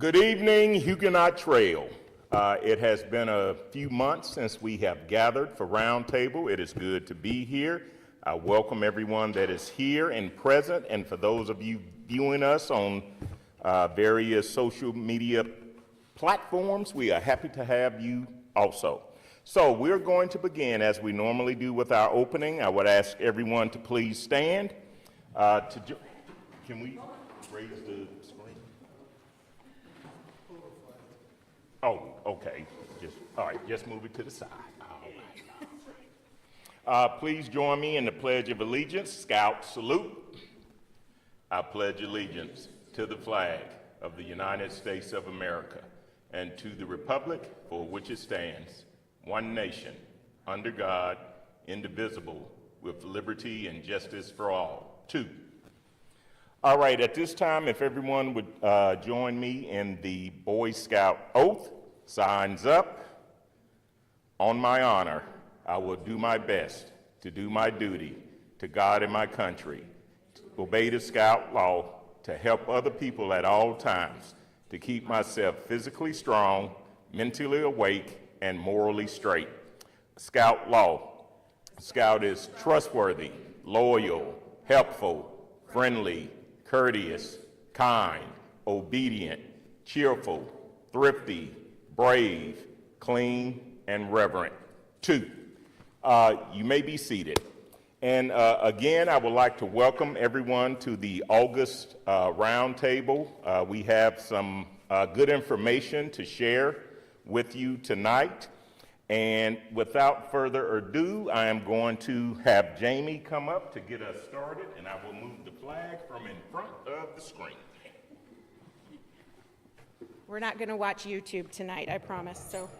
Good evening, Huguenot Trail. It has been a few months since we have gathered for Roundtable. It is good to be here. I welcome everyone that is here and present, and for those of you viewing us on various social media platforms, we are happy to have you also. So we're going to begin as we normally do with our opening. I would ask everyone to please stand. Can we raise the screen? Oh, okay. All right, just move it to the side. All right. Please join me in the Pledge of Allegiance. Scout salute. I pledge allegiance to the flag of the United States of America and to the republic for which it stands, one nation, under God, indivisible, with liberty and justice for all. Two. All right, at this time, if everyone would join me in the Boy Scout oath. Signs up. On my honor, I will do my best to do my duty to God and my country, to obey the Scout law, to help other people at all times, to keep myself physically strong, mentally awake, and morally straight. Scout law. Scout is trustworthy, loyal, helpful, friendly, courteous, kind, obedient, cheerful, thrifty, brave, clean, and reverent. Two, you may be seated. And again, I would like to welcome everyone to the August Roundtable. We have some good information to share with you tonight. And without further ado, I am going to have Jamie come up to get us started, and I will move the flag from in front of the screen. We're not going to watch YouTube tonight, I promise. So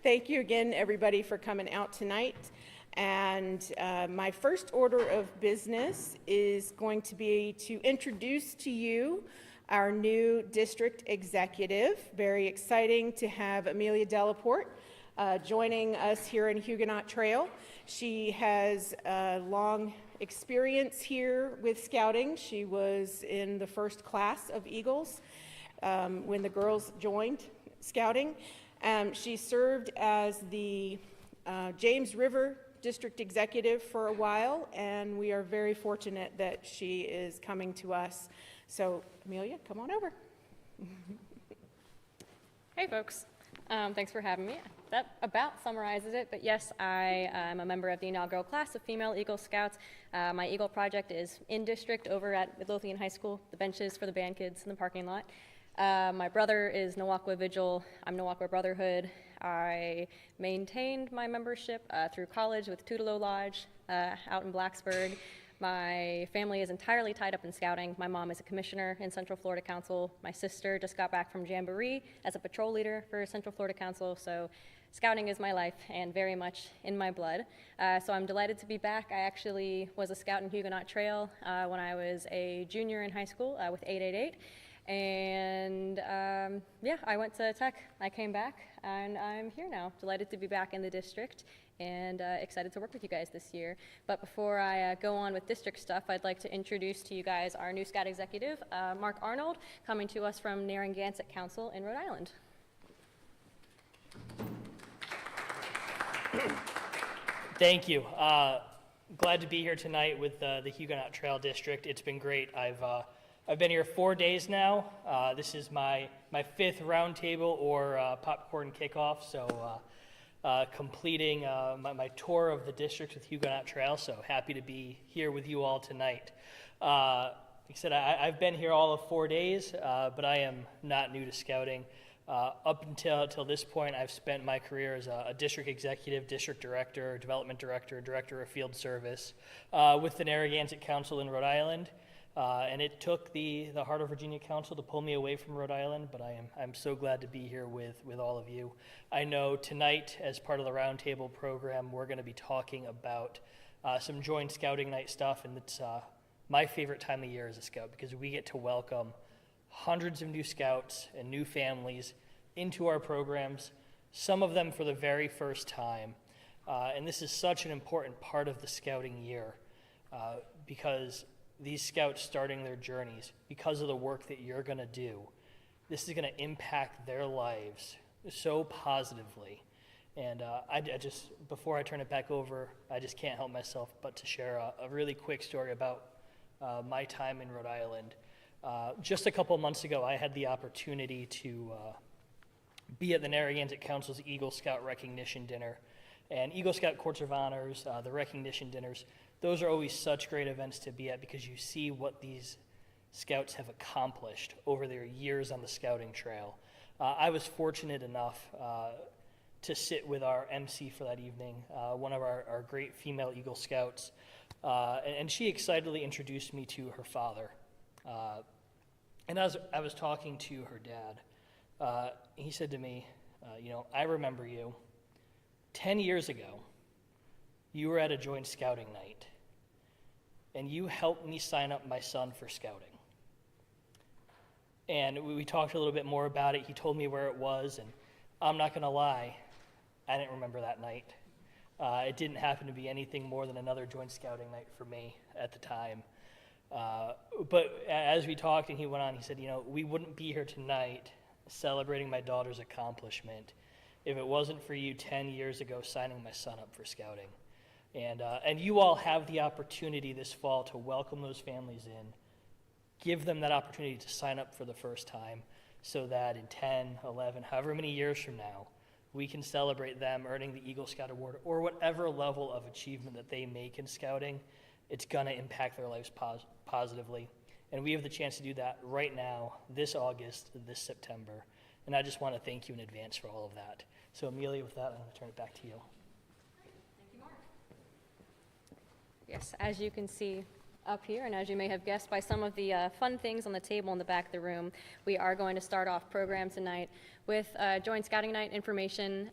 thank you again, everybody, for coming out tonight. And my first order of business is going to be to introduce to you our new district executive. Very exciting to have Amelia Delaporte joining us here in Huguenot Trail. She has a long experience here with Scouting. She was in the first class of Eagles when the girls joined Scouting. She served as the James River District Executive for a while, and we are very fortunate that she is coming to us. So, Amelia, come on over. Hey, folks. Thanks for having me. That about summarizes it, but yes, I am a member of the inaugural class of female Eagle Scouts. My Eagle project is in district over at Midlothian High School, the benches for the band kids in the parking lot. My brother is Nawakwa Vigil. I'm Nawakwa Brotherhood. I maintained my membership through college with Tutelo Lodge out in Blacksburg. My family is entirely tied up in Scouting. My mom is a commissioner in Central Florida Council. My sister just got back from Jamboree as a patrol leader for Central Florida Council. So Scouting is my life and very much in my blood. So I'm delighted to be back. I actually was a scout in Huguenot Trail when I was a junior in high school with 888. And yeah, I went to Tech. I came back and I'm here now. Delighted to be back in the district and excited to work with you guys this year. But before I go on with district stuff, I'd like to introduce to you guys our new Scout executive, Mark Arnold, coming to us from Narragansett Council in Rhode Island. Thank you. Glad to be here tonight with the Huguenot Trail District. It's been great. I've been here 4 days now. This is my fifth roundtable or popcorn kickoff, so completing my tour of the district with Huguenot Trail, so happy to be here with you all tonight. Like I said, I've been here all of 4 days, but I am not new to Scouting. Up until this point, I've spent my career as a district executive, district director, development director, director of field service with the Narragansett Council in Rhode Island. And it took the Heart of Virginia Council to pull me away from Rhode Island, but I'm so glad to be here with all of you. I know tonight, as part of the Roundtable program, we're going to be talking about some joint Scouting night stuff, and it's my favorite time of year as a Scout because we get to welcome hundreds of new Scouts and new families into our programs, some of them for the very first time. And this is such an important part of the Scouting year because these scouts starting their journeys, because of the work that you're going to do, this is going to impact their lives so positively. And I just, before I turn it back over, I just can't help myself but to share a really quick story about my time in Rhode Island. Just a couple months ago, I had the opportunity to be at the Narragansett Council's Eagle Scout Recognition Dinner. And Eagle Scout Courts of Honors, the recognition dinners, those are always such great events to be at because you see what these scouts have accomplished over their years on the scouting trail. I was fortunate enough to sit with our MC for that evening, one of our great female Eagle Scouts, and she excitedly introduced me to her father. And as I was talking to her dad, he said to me, I remember you. 10 years ago, you were at a joint scouting night, and you helped me sign up my son for scouting. And we talked a little bit more about it. He told me where it was, and I'm not going to lie, I didn't remember that night. It didn't happen to be anything more than another joint scouting night for me at the time. But as we talked and he went on, he said, we wouldn't be here tonight celebrating my daughter's accomplishment if it wasn't for you 10 years ago signing my son up for scouting. And you all have the opportunity this fall to welcome those families in, give them that opportunity to sign up for the first time so that in 10, 11, however many years from now, we can celebrate them earning the Eagle Scout Award or whatever level of achievement that they make in scouting. It's going to impact their lives positively. And we have the chance to do that right now, this August, this September. And I just want to thank you in advance for all of that. So Amelia, with that, I'm going to turn it back to you. Thank you, Mark. Yes, as you can see up here, and as you may have guessed by some of the fun things on the table in the back of the room, we are going to start off program tonight with Joint Scouting Night information.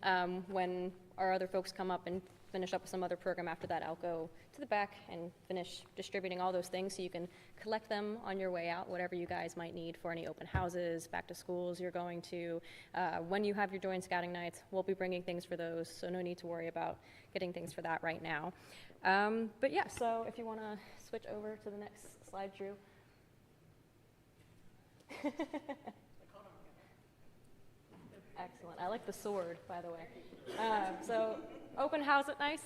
When our other folks come up and finish up with some other program after that, I'll go to the back and finish distributing all those things so you can collect them on your way out, whatever you guys might need for any open houses, back to schools you're going to. When you have your Joint Scouting Nights, we'll be bringing things for those, so no need to worry about getting things for that right now. But yeah, so if you want to switch over to the next slide, Drew. Excellent. I like the sword, by the way. So open house at nice.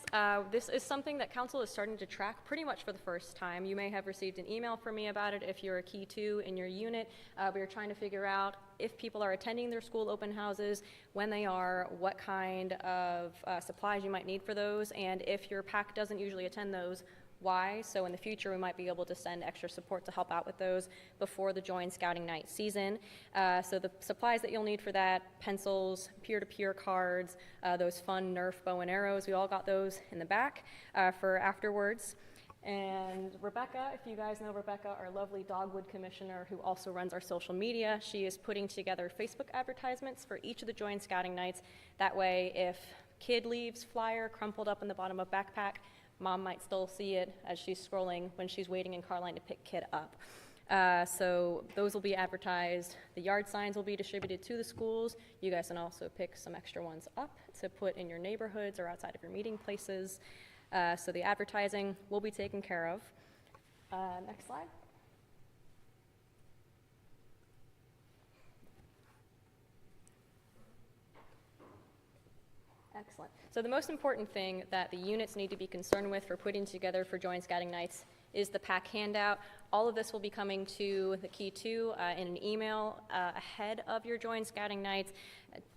This is something that council is starting to track pretty much for the first time. You may have received an email from me about it if you're a Key 2 in your unit. We are trying to figure out if people are attending their school open houses, when they are, what kind of supplies you might need for those, and if your PAC doesn't usually attend those, why. So in the future, we might be able to send extra support to help out with those before the Joint Scouting Night season. So the supplies that you'll need for that, pencils, peer-to-peer cards, those fun Nerf bow and arrows, we all got those in the back for afterwards. And Rebecca, if you guys know Rebecca, our lovely Dogwood Commissioner who also runs our social media, she is putting together Facebook advertisements for each of the Joint Scouting Nights. That way, if kid leaves flyer crumpled up in the bottom of backpack, Mom might still see it as she's scrolling when she's waiting in car line to pick kid up. So those will be advertised. The yard signs will be distributed to the schools. You guys can also pick some extra ones up to put in your neighborhoods or outside of your meeting places. So the advertising will be taken care of. Next slide. Excellent. So the most important thing that the units need to be concerned with for putting together for Joint Scouting Nights is the PAC handout. All of this will be coming to the Key 2 in an email ahead of your Joint Scouting Nights.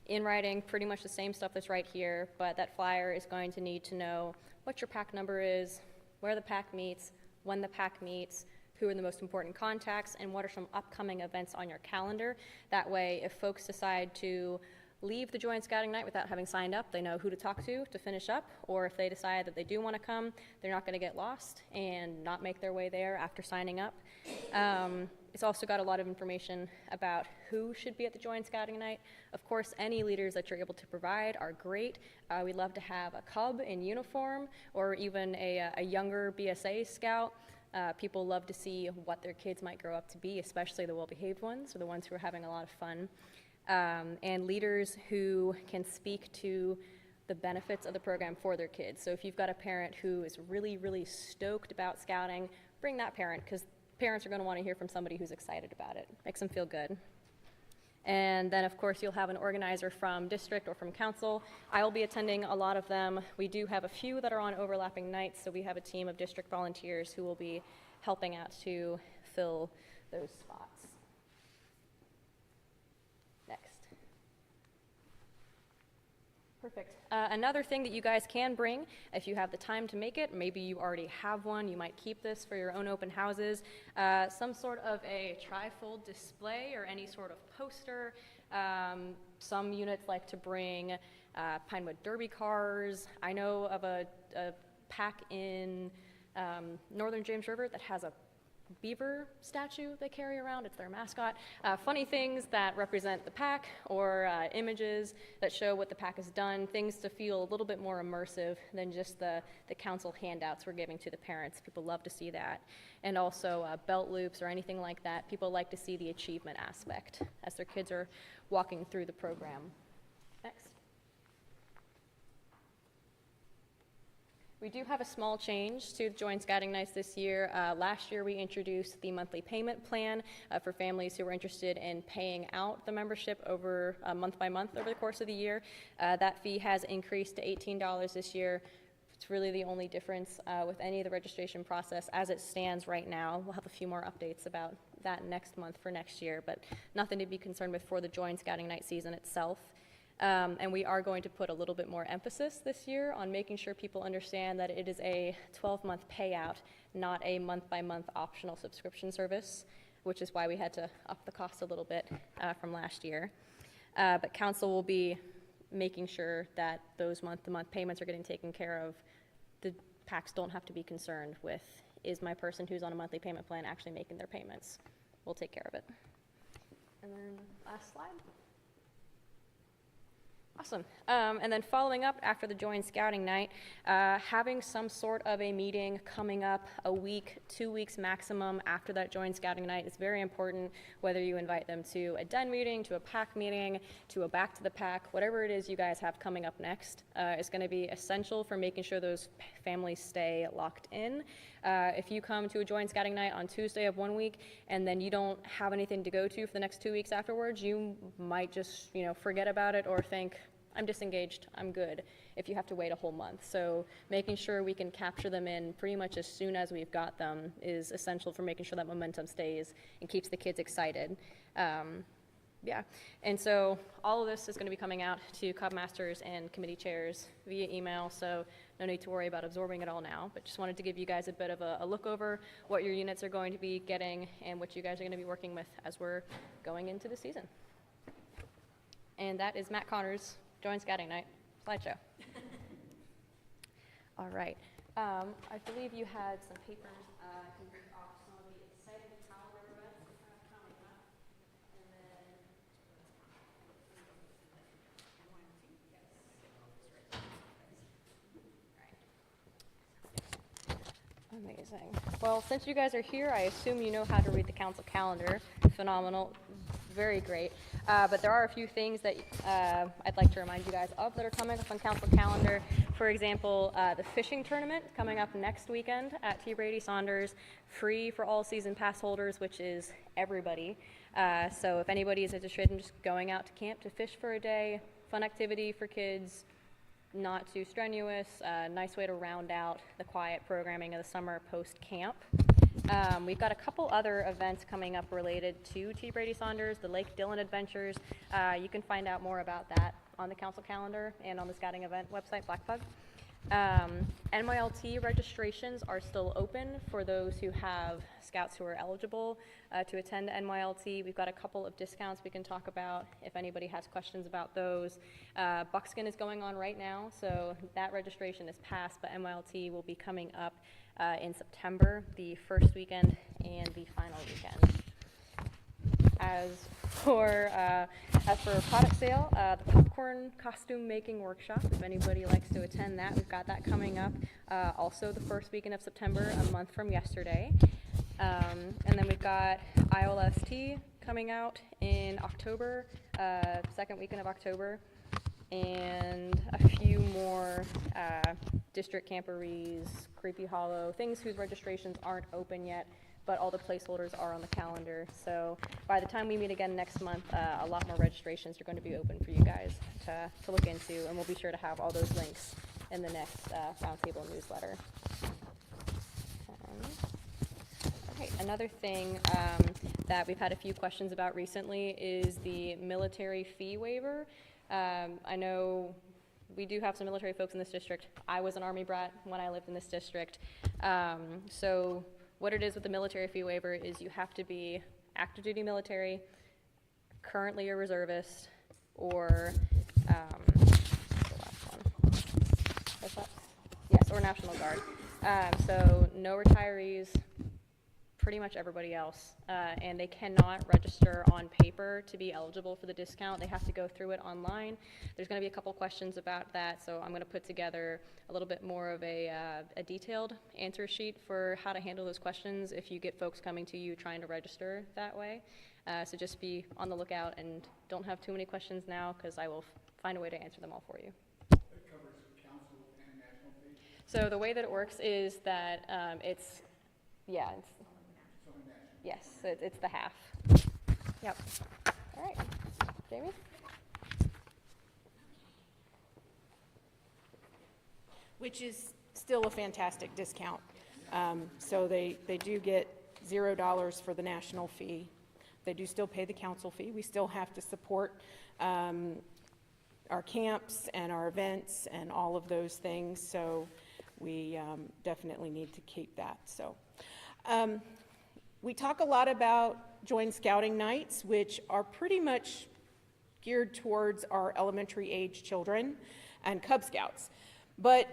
In writing, pretty much the same stuff that's right here, but that flyer is going to need to know what your PAC number is, where the PAC meets, when the PAC meets, who are the most important contacts, and what are some upcoming events on your calendar. That way, if folks decide to leave the Joint Scouting Night without having signed up, they know who to talk to finish up, or if they decide that they do want to come, they're not going to get lost and not make their way there after signing up. It's also got a lot of information about who should be at the Joint Scouting Night. Of course, any leaders that you're able to provide are great. We'd love to have a cub in uniform or even a younger BSA scout. People love to see what their kids might grow up to be, especially the well-behaved ones or the ones who are having a lot of fun. And leaders who can speak to the benefits of the program for their kids. So if you've got a parent who is really, really stoked about scouting, bring that parent, because parents are going to want to hear from somebody who's excited about it. Makes them feel good. And then, of course, you'll have an organizer from district or from council. I will be attending a lot of them. We do have a few that are on overlapping nights, so we have a team of district volunteers who will be helping out to fill those spots. Next. Perfect. Another thing that you guys can bring, if you have the time to make it, maybe you already have one, you might keep this for your own open houses, some sort of a trifold display or any sort of poster. Some units like to bring Pinewood Derby cars. I know of a pack in northern James River that has a beaver statue they carry around. It's their mascot. Funny things that represent the pack, or images that show what the pack has done, things to feel a little bit more immersive than just the council handouts we're giving to the parents. People love to see that. And also belt loops or anything like that. People like to see the achievement aspect as their kids are walking through the program. Next. We do have a small change to Joint Scouting Nights this year. Last year we introduced the monthly payment plan for families who were interested in paying out the membership over month by month over the course of the year. That fee has increased to $18 this year. It's really the only difference with any of the registration process as it stands right now. We'll have a few more updates about that next month for next year, but nothing to be concerned with for the Joint Scouting Night season itself. And we are going to put a little bit more emphasis this year on making sure people understand that it is a 12-month payout, not a month-by-month optional subscription service, which is why we had to up the cost a little bit from last year. But council will be making sure that those month-to-month payments are getting taken care of. The PACs don't have to be concerned with, is my person who's on a monthly payment plan actually making their payments? We'll take care of it. And then last slide. Awesome. And then following up after the Joint Scouting Night, having some sort of a meeting coming up a week, 2 weeks maximum after that Joint Scouting Night is very important, whether you invite them to a den meeting, to a PAC meeting, to a back to the PAC, whatever it is you guys have coming up next is going to be essential for making sure those families stay locked in. If you come to a Joint Scouting Night on Tuesday of 1 week and then you don't have anything to go to for the next 2 weeks afterwards, you might just, forget about it or think, I'm disengaged, I'm good, if you have to wait a whole month. So making sure we can capture them in pretty much as soon as we've got them is essential for making sure that momentum stays and keeps the kids excited. Yeah, and so all of this is going to be coming out to club masters and committee chairs via email, so no need to worry about absorbing it all now, but just wanted to give you guys a bit of a look over what your units are going to be getting and what you guys are going to be working with as we're going into the season. And that is Matt Connor's Joint Scouting Night slideshow. All right, I believe you had some papers. I can read off some of the exciting calendar events coming up. And then amazing. Well, since you guys are here, I assume you know how to read the council calendar. Phenomenal, very great. But there are a few things that I'd like to remind you guys of that are coming up on council calendar. For example, the fishing tournament coming up next weekend at T. Brady Saunders, free for all season pass holders, which is everybody. So if anybody is interested in just going out to camp to fish for a day, fun activity for kids, not too strenuous, nice way to round out the quiet programming of the summer post-camp. We've got a couple other events coming up related to T. Brady Saunders, the Lake Dillon Adventures. You can find out more about that on the council calendar and on the scouting event website, Blackbug. NYLT registrations are still open for those who have scouts who are eligible to attend NYLT. We've got a couple of discounts we can talk about if anybody has questions about those. Buckskin is going on right now, so that registration is passed, but NYLT will be coming up in September, the first weekend and the final weekend. As for product sale, the popcorn costume making workshop, if anybody likes to attend that, we've got that coming up also the first weekend of September, a month from yesterday. And then we've got ILST coming out in October, second weekend of October. and a few more district camporees, Creepy Hollow, things whose registrations aren't open yet, but all the placeholders are on the calendar. So by the time we meet again next month, a lot more registrations are going to be open for you guys to look into, and we'll be sure to have all those links in the next Roundtable newsletter. Okay, another thing that we've had a few questions about recently is the military fee waiver. I know we do have some military folks in this district. I was an Army brat when I lived in this district. So what it is with the military fee waiver is you have to be active duty military, currently a reservist, or what's the last one? What's that? Yes, or National Guard. So no retirees, pretty much everybody else, and they cannot register on paper to be eligible for the discount. They have to go through it online. There's going to be a couple questions about that, so I'm going to put together a little bit more of a detailed answer sheet for how to handle those questions if you get folks coming to you trying to register that way. So just be on the lookout and don't have too many questions now, because I will find a way to answer them all for you. It covers council and national fees? So the way that it works is that it's yes, it's the half. Yep. All right, Jamie? Which is still a fantastic discount. So they do get $0 for the national fee. They do still pay the council fee. We still have to support our camps and our events and all of those things. So we definitely need to keep that. So we talk a lot about joint scouting nights, which are pretty much geared towards our elementary age children and Cub Scouts. But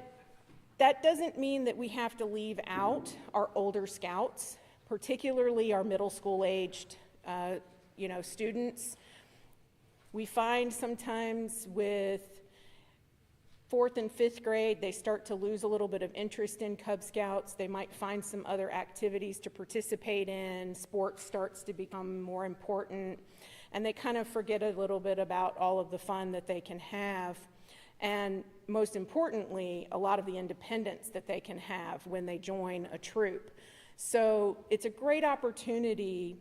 that doesn't mean that we have to leave out our older scouts, particularly our middle school aged students. We find sometimes with 4th and 5th grade, they start to lose a little bit of interest in Cub Scouts. They might find some other activities to participate in. Sports starts to become more important, and they kind of forget a little bit about all of the fun that they can have. And most importantly, a lot of the independence that they can have when they join a troop. So it's a great opportunity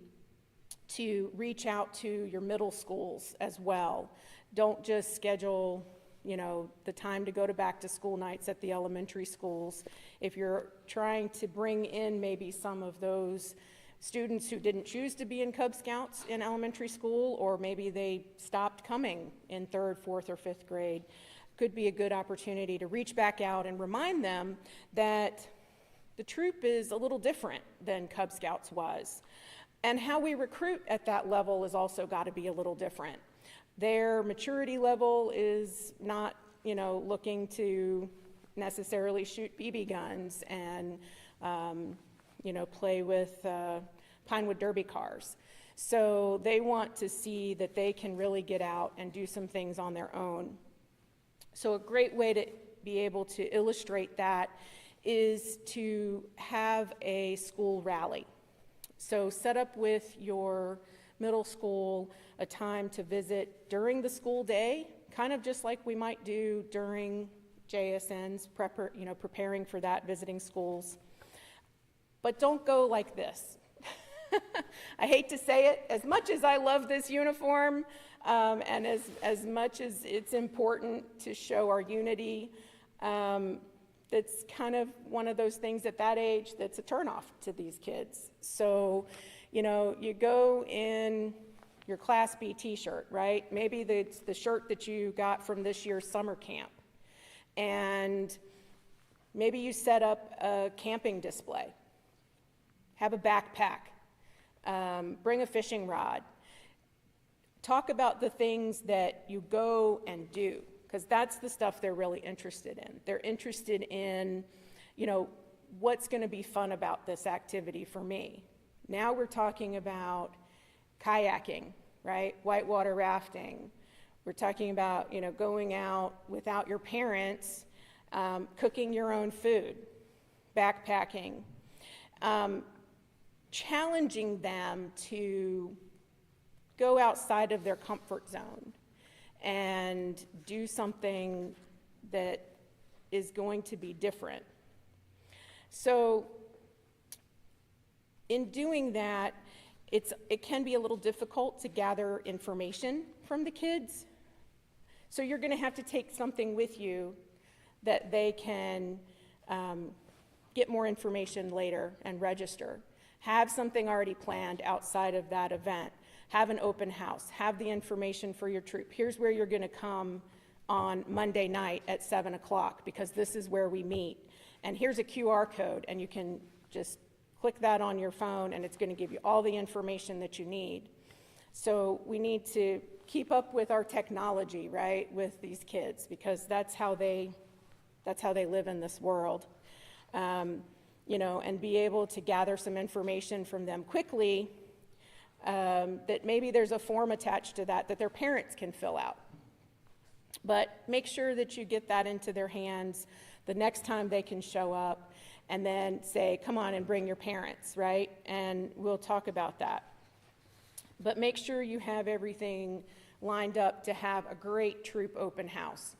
to reach out to your middle schools as well. Don't just schedule the time to go to back to school nights at the elementary schools. If you're trying to bring in maybe some of those students who didn't choose to be in Cub Scouts in elementary school, or maybe they stopped coming in 3rd, 4th, or 5th grade, could be a good opportunity to reach back out and remind them that the troop is a little different than Cub Scouts was. And how we recruit at that level has also got to be a little different. Their maturity level is not, looking to necessarily shoot BB guns and, play with Pinewood Derby cars. So they want to see that they can really get out and do some things on their own. So a great way to be able to illustrate that is to have a school rally. So set up with your middle school a time to visit during the school day, kind of just like we might do during JSN's preparing for that, visiting schools. But don't go like this. I hate to say it, as much as I love this uniform, and as much as it's important to show our unity, that's kind of one of those things at that age that's a turnoff to these kids. So, you go in your Class B t-shirt, right? Maybe it's the shirt that you got from this year's summer camp. And maybe you set up a camping display. Have a backpack. Bring a fishing rod. Talk about the things that you go and do, because that's the stuff they're really interested in. They're interested in, what's going to be fun about this activity for me. Now we're talking about kayaking, right? Whitewater rafting. We're talking about, going out without your parents, cooking your own food, backpacking, challenging them to go outside of their comfort zone and do something that is going to be different. So in doing that, it can be a little difficult to gather information from the kids. So you're going to have to take something with you that they can get more information later and register. Have something already planned outside of that event. Have an open house. Have the information for your troop. Here's where you're going to come on Monday night at 7 o'clock because this is where we meet. And here's a QR code, and you can just click that on your phone, and it's going to give you all the information that you need. So we need to keep up with our technology, right, with these kids, because that's how they live in this world. You know, and be able to gather some information from them quickly, that maybe there's a form attached to that their parents can fill out. But make sure that you get that into their hands the next time they can show up, and then say, come on and bring your parents, right? And we'll talk about that. But make sure you have everything lined up to have a great troop open house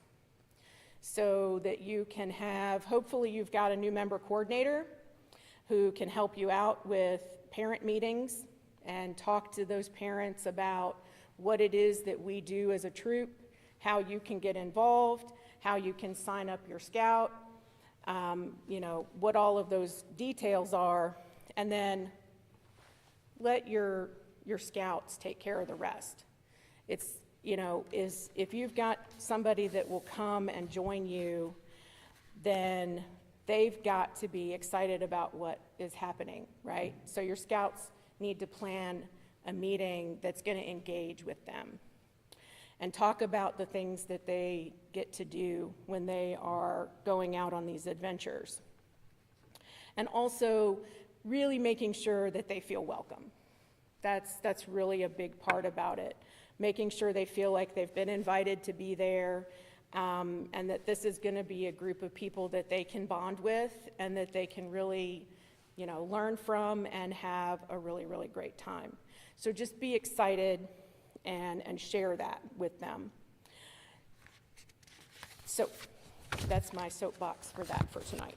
so that you can have, hopefully you've got a new member coordinator who can help you out with parent meetings and talk to those parents about what it is that we do as a troop, how you can get involved, how you can sign up your scout, you know, what all of those details are, and then let your scouts take care of the rest. It's, you know, if you've got somebody that will come and join you, then they've got to be excited about what is happening, right? So your scouts need to plan a meeting that's going to engage with them and talk about the things that they get to do when they are going out on these adventures. And also really making sure that they feel welcome. That's really a big part about it. Making sure they feel like they've been invited to be there, and that this is going to be a group of people that they can bond with and that they can really, you know, learn from and have a really, really great time. So just be excited and share that with them. So that's my soapbox for that for tonight.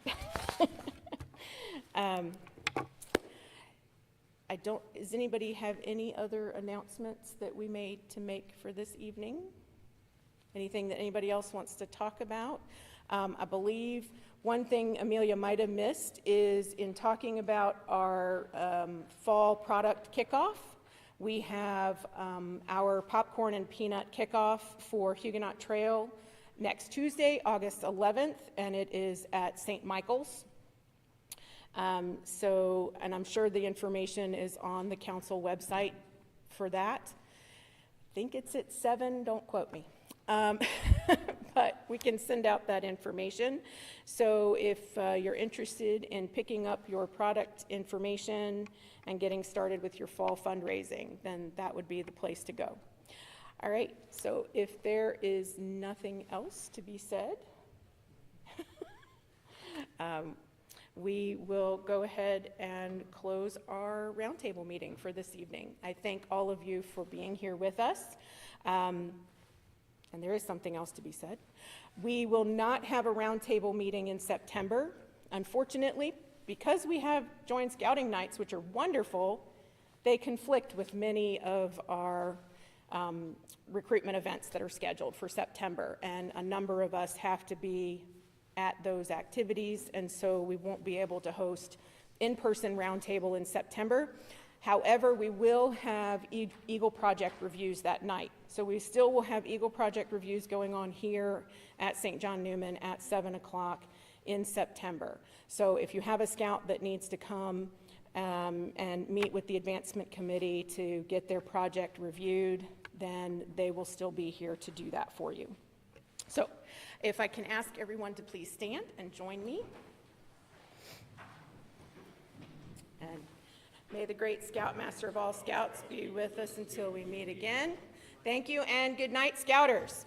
Does anybody have any other announcements that we made to make for this evening? Anything that anybody else wants to talk about? I believe one thing Amelia might have missed is in talking about our fall product kickoff. We have our popcorn and peanut kickoff for Huguenot Trail next Tuesday, August 11th, and it is at St. Michael's. And I'm sure the information is on the council website for that. I think it's at 7, don't quote me. But we can send out that information. So if you're interested in picking up your product information and getting started with your fall fundraising, then that would be the place to go. All right, so if there is nothing else to be said, we will go ahead and close our roundtable meeting for this evening. I thank all of you for being here with us. And there is something else to be said. We will not have a roundtable meeting in September. Unfortunately, because we have joint scouting nights, which are wonderful, they conflict with many of our recruitment events that are scheduled for September. And a number of us have to be at those activities, and so we won't be able to host in-person roundtable in September. However, we will have Eagle Project reviews that night. So we still will have Eagle Project reviews going on here at St. John Newman at 7 o'clock in September. So if you have a scout that needs to come and meet with the advancement committee to get their project reviewed, then they will still be here to do that for you. So if I can ask everyone to please stand and join me. And may the great Scoutmaster of all Scouts be with us until we meet again. Thank you and good night, Scouters.